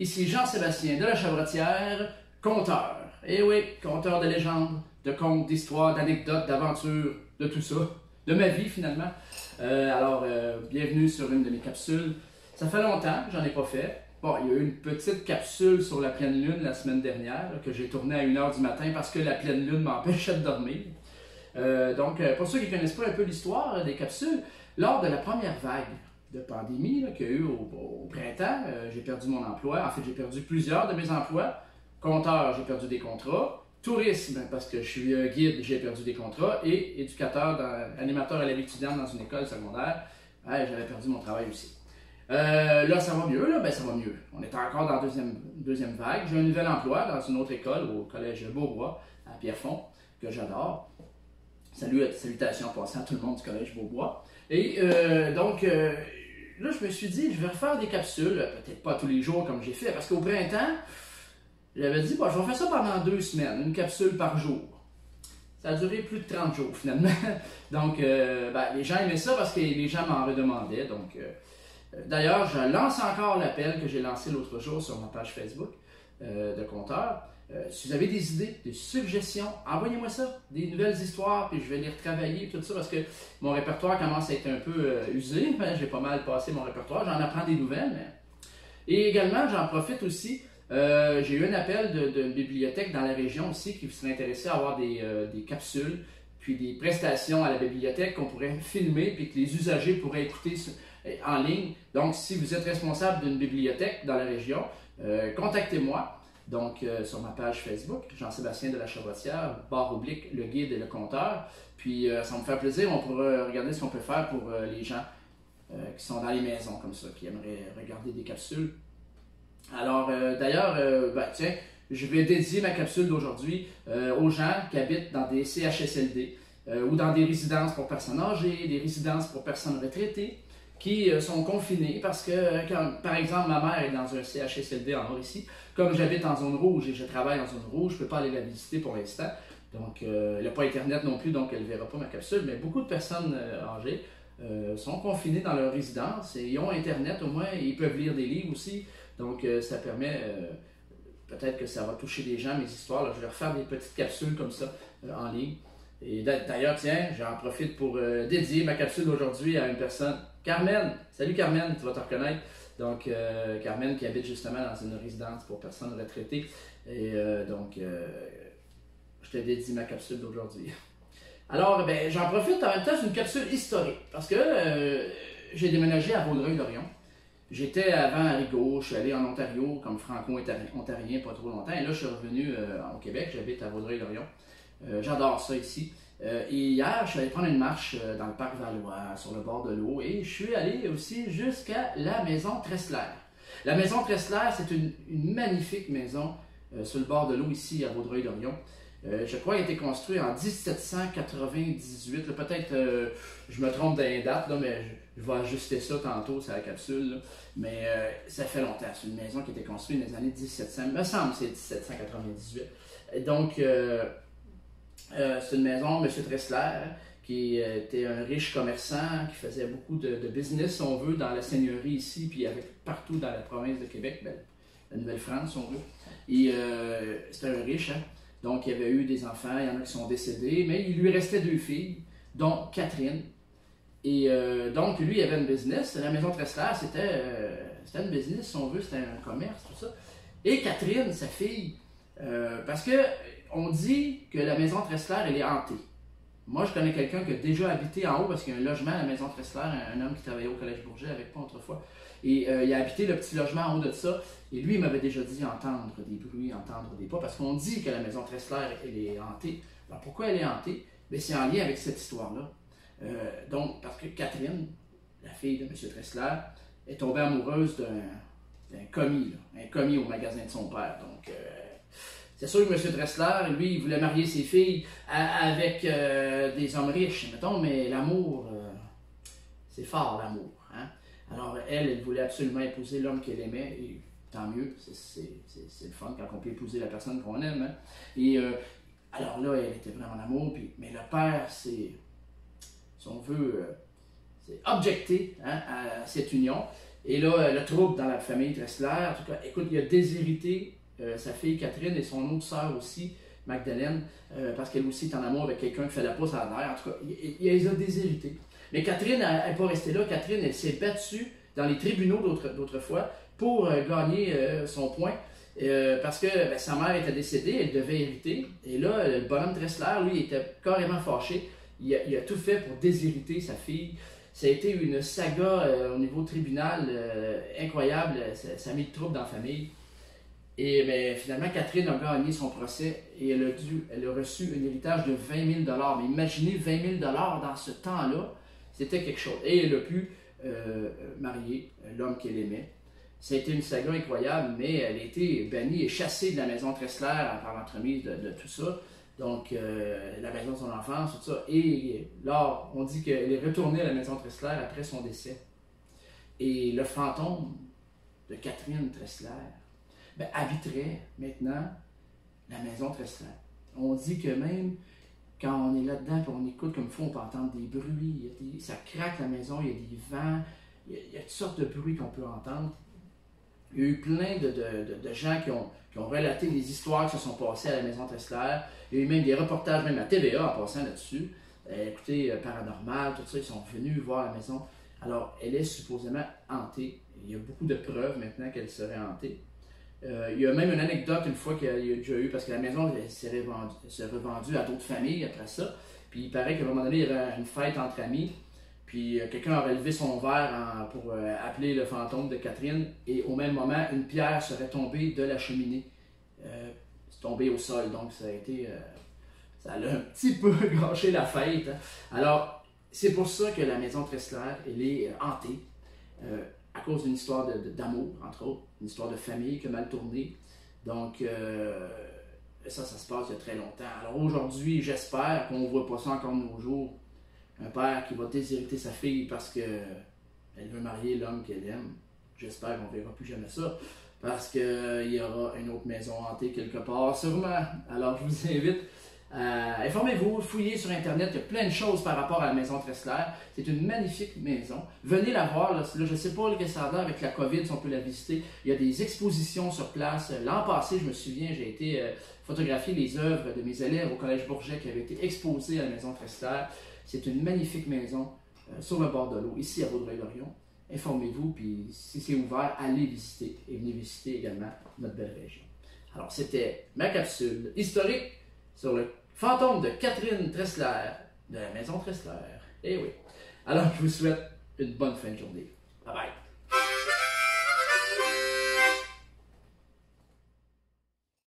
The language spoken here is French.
Ici Jean-Sébastien de la Chavrotière, conteur. Eh oui, conteur de légendes, de contes, d'histoires, d'anecdotes, d'aventures, de tout ça, de ma vie finalement. Bienvenue sur une de mes capsules. Ça fait longtemps que j'en ai pas fait. Bon, il y a eu une petite capsule sur la pleine lune la semaine dernière que j'ai tournée à 1h du matin parce que la pleine lune m'empêchait de dormir. Pour ceux qui ne connaissent pas un peu l'histoire des capsules, lors de la première vague de pandémie qu'il y a eu au printemps, j'ai perdu mon emploi. En fait, j'ai perdu plusieurs de mes emplois. Compteur, j'ai perdu des contrats. Tourisme, parce que je suis guide, j'ai perdu des contrats. Et éducateur, animateur à la vie étudiante dans une école secondaire, j'avais perdu mon travail aussi. Là, ça va mieux, ça va mieux. On est encore dans la deuxième vague. J'ai un nouvel emploi dans une autre école, au collège Beaubois, à Pierrefonds, que j'adore. Salutations passant à tout le monde du collège Beaubois. Là, je me suis dit, je vais refaire des capsules, peut-être pas tous les jours comme j'ai fait, parce qu'au printemps, j'avais dit, je vais faire ça pendant 2 semaines, une capsule par jour. Ça a duré plus de 30 jours finalement. Les gens aimaient ça parce que les gens m'en redemandaient. D'ailleurs, je lance encore l'appel que j'ai lancé l'autre jour sur ma page Facebook de compteur. Si vous avez des idées, des suggestions, envoyez-moi ça, des nouvelles histoires, puis je vais les retravailler, tout ça, parce que mon répertoire commence à être un peu usé. J'ai pas mal passé mon répertoire, j'en apprends des nouvelles. Et également, j'en profite aussi, j'ai eu un appel d'une bibliothèque dans la région aussi qui serait intéressée à avoir des capsules, puis des prestations à la bibliothèque qu'on pourrait filmer, puis que les usagers pourraient écouter en ligne. Donc, si vous êtes responsable d'une bibliothèque dans la région, contactez-moi. Sur ma page Facebook, Jean-Sébastien de la Chavrotière, / le guide et le conteur. Puis ça me fait plaisir, on pourra regarder ce qu'on peut faire pour les gens qui sont dans les maisons comme ça, qui aimeraient regarder des capsules. Alors, je vais dédier ma capsule d'aujourd'hui aux gens qui habitent dans des CHSLD ou dans des résidences pour personnes âgées, des résidences pour personnes retraitées, qui sont confinés parce que, par exemple, ma mère est dans un CHSLD en Mauricie. Comme j'habite en zone rouge et je travaille en zone rouge, je ne peux pas aller la visiter pour l'instant. Donc, elle n'a pas Internet non plus, donc elle ne verra pas ma capsule. Mais beaucoup de personnes âgées sont confinées dans leur résidence et ils ont Internet au moins, et ils peuvent lire des livres aussi. Donc, ça permet, peut-être que ça va toucher des gens, mes histoires. Là, je vais refaire des petites capsules comme ça en ligne. Et d'ailleurs, tiens, j'en profite pour dédier ma capsule d'aujourd'hui à une personne, Carmen. Salut Carmen, tu vas te reconnaître. Donc, Carmen qui habite justement dans une résidence pour personnes retraitées. Et je te dédie ma capsule d'aujourd'hui. Alors, j'en profite en même temps, c'est une capsule historique. Parce que j'ai déménagé à Vaudreuil-Dorion. J'étais avant à Rigaud, je suis allé en Ontario comme franco-ontarien pas trop longtemps. Et là, je suis revenu au Québec, j'habite à Vaudreuil-Dorion. J'adore ça ici. Et hier, je suis allé prendre une marche dans le parc Valois, sur le bord de l'eau, et je suis allé aussi jusqu'à la maison Tressler. La maison Tressler, c'est une magnifique maison sur le bord de l'eau ici à Vaudreuil-Dorion. Je crois qu'elle a été construite en 1798. Peut-être je me trompe dans les dates, là, mais je vais ajuster ça tantôt, c'est la capsule. Là. Mais ça fait longtemps. C'est une maison qui a été construite dans les années 1700. Il me semble que c'est 1798. C'est une maison, M. Tressler, qui était un riche commerçant, qui faisait beaucoup de business, si on veut, dans la seigneurie ici, puis partout dans la province de Québec, la Nouvelle-France, si on veut. Et c'était un riche, hein? Donc il y avait eu des enfants, il y en a qui sont décédés, mais il lui restait 2 filles, dont Catherine. Et donc lui, il avait une business. La maison Tressler, c'était une business, si on veut, c'était un commerce, tout ça. Et Catherine, sa fille, parce que on dit que la maison Tressler, elle est hantée. Moi, je connais quelqu'un qui a déjà habité en haut parce qu'il y a un logement à la maison Tressler, un homme qui travaillait au Collège Bourget avec moi autrefois. Et il a habité le petit logement en haut de ça. Et lui, il m'avait déjà dit entendre des bruits, entendre des pas, parce qu'on dit que la maison Tressler, elle est hantée. Alors pourquoi elle est hantée? C'est en lien avec cette histoire-là. Parce que Catherine, la fille de M. Tressler, est tombée amoureuse d'un commis, un commis au magasin de son père. Donc, c'est sûr que M. Tressler, lui, il voulait marier ses filles avec des hommes riches, mettons, mais l'amour, c'est fort, l'amour. Hein? Alors, elle voulait absolument épouser l'homme qu'elle aimait, et tant mieux, c'est le fun quand on peut épouser la personne qu'on aime. Hein? Et alors là, elle était vraiment en amour, mais le père, si on veut, c'est objecté, hein, à cette union. Et là, le trouble dans la famille Tressler. En tout cas, écoute, il a déshérité sa fille Catherine et son autre sœur aussi, Magdalene, parce qu'elle aussi est en amour avec quelqu'un qui fait la pousse à la mère. En tout cas, il les a déshérités. Mais Catherine, elle n'est pas restée là. Catherine, elle s'est battue dans les tribunaux d'autrefois pour gagner son point. Parce que sa mère était décédée, elle devait hériter. Et là, le bonhomme Tressler, lui, était carrément fâché. Il a tout fait pour déshériter sa fille. Ça a été une saga au niveau tribunal incroyable. Ça a mis le trouble dans la famille. Et mais finalement, Catherine a gagné son procès et elle a reçu un héritage de 20 000 $. Mais imaginez 20 000 $ dans ce temps-là, c'était quelque chose. Et elle a pu marier l'homme qu'elle aimait. Ça a été une saga incroyable, mais elle a été bannie et chassée de la maison Tressler par l'entremise de tout ça. Donc, la maison de son enfance, tout ça. Et là, on dit qu'elle est retournée à la maison Tressler après son décès. Et le fantôme de Catherine Tressler habiterait maintenant la maison Tressler. On dit que même quand on est là-dedans et on écoute comme il faut, on peut entendre des bruits, ça craque la maison, il y a des vents, il y a toutes sortes de bruits qu'on peut entendre. Il y a eu plein de gens qui ont relaté des histoires qui se sont passées à la maison Tressler. Il y a eu même des reportages, même à TVA en passant là-dessus. Écoutez, Paranormal, tout ça, ils sont venus voir la maison. Alors, elle est supposément hantée. Il y a beaucoup de preuves maintenant qu'elle serait hantée. Il y a même une anecdote une fois qu'il y a déjà eu, parce que la maison s'est revendue à d'autres familles après ça. Puis il paraît qu'à un moment donné, il y avait une fête entre amis. Puis quelqu'un aurait levé son verre pour appeler le fantôme de Catherine. Et au même moment, une pierre serait tombée de la cheminée. C'est tombé au sol. Donc ça a un petit peu gâché la fête. Hein. Alors, c'est pour ça que la maison Tressler, elle est hantée. À cause d'une histoire d'amour, entre autres, une histoire de famille qui a mal tourné. Donc, ça se passe il y a très longtemps. Alors aujourd'hui, j'espère qu'on ne voit pas ça encore de nos jours. Un père qui va déshériter sa fille parce qu'elle veut marier l'homme qu'elle aime. J'espère qu'on ne verra plus jamais ça. Parce qu'il y aura une autre maison hantée quelque part, sûrement. Alors, je vous invite informez-vous, fouillez sur Internet, il y a plein de choses par rapport à la maison Tressler. C'est une magnifique maison. Venez la voir, là je ne sais pas ce que ça a l'air avec la COVID, si on peut la visiter. Il y a des expositions sur place. L'an passé, je me souviens, j'ai été photographier les œuvres de mes élèves au Collège Bourget qui avaient été exposées à la maison Tressler. C'est une magnifique maison sur le bord de l'eau, ici à Vaudreuil-Dorion. Informez-vous, puis si c'est ouvert, allez visiter et venez visiter également notre belle région. Alors, c'était ma capsule historique sur le fantôme de Catherine Tressler, de la maison Tressler. Eh oui. Alors, je vous souhaite une bonne fin de journée. Bye bye.